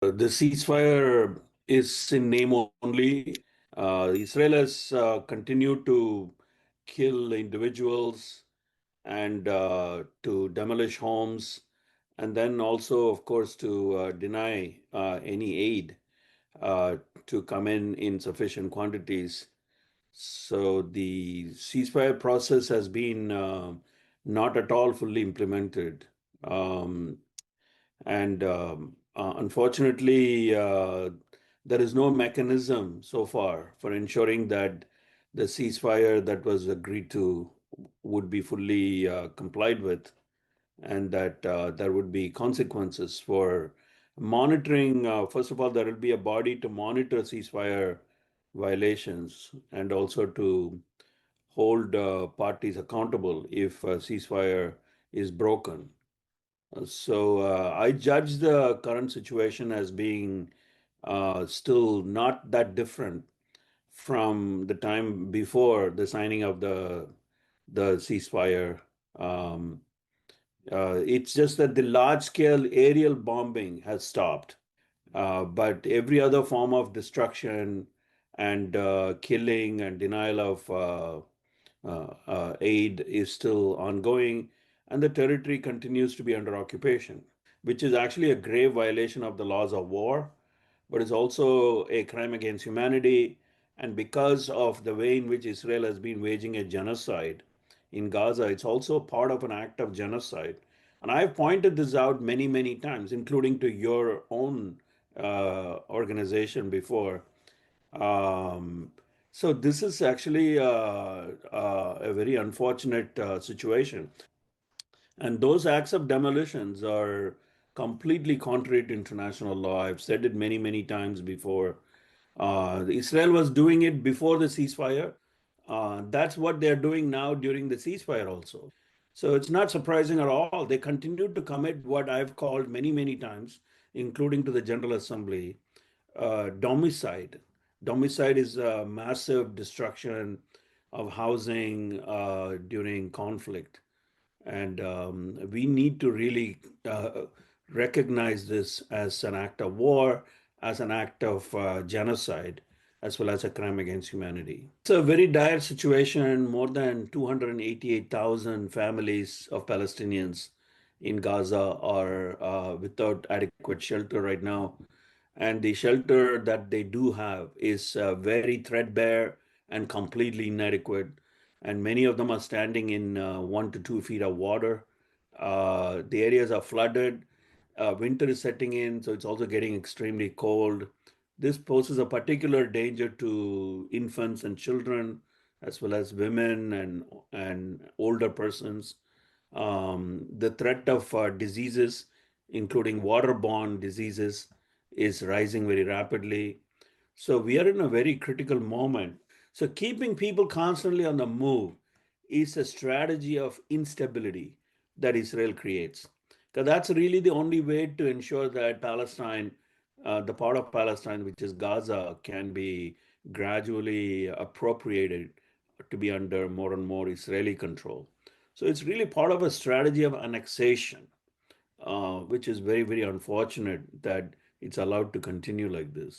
The ceasefire is in name only. Israel has continued to kill individuals and to demolish homes, and then also, of course, to deny any aid uh, to come in sufficient quantities. So the ceasefire process has been not at all fully implemented. Um, and unfortunately, there is no mechanism so far for ensuring that the ceasefire that was agreed to would be fully complied with, and that there would be consequences for monitoring. First of all, there will be a body to monitor ceasefire violations and also to hold parties accountable if a ceasefire is broken. So I judge the current situation as being still not that different from the time before the signing of the ceasefire. Um, it's just that the large-scale aerial bombing has stopped, but every other form of destruction and killing and denial of aid is still ongoing, and the territory continues to be under occupation, which is actually a grave violation of the laws of war, but is also a crime against humanity. And because of the way in which Israel has been waging a genocide in Gaza, it's also part of an act of genocide. And I've pointed this out many, many times, including to your own organization before. Um, so this is actually a very unfortunate situation. And those acts of demolitions are completely contrary to international law. I've said it many, many times before. Israel was doing it before the ceasefire. That's what they're doing now during the ceasefire also. So it's not surprising at all. They continue to commit what I've called many, many times, including to the General Assembly, domicide. Domicide is a massive destruction of housing during conflict. And we need to really recognize this as an act of war, as an act of genocide, as well as a crime against humanity. It's a very dire situation. More than 288,000 families of Palestinians in Gaza are without adequate shelter right now. And the shelter that they do have is very threadbare and completely inadequate. And many of them are standing in 1 to 2 feet of water. The areas are flooded. Winter is setting in, so it's also getting extremely cold. This poses a particular danger to infants and children, as well as women and older persons. The threat of diseases, including waterborne diseases, is rising very rapidly. So we are in a very critical moment. So keeping people constantly on the move is a strategy of instability that Israel creates. Because that's really the only way to ensure that Palestine, the part of Palestine which is Gaza, can be gradually appropriated to be under more and more Israeli control. So it's really part of a strategy of annexation, which is very, very unfortunate that it's allowed to continue like this.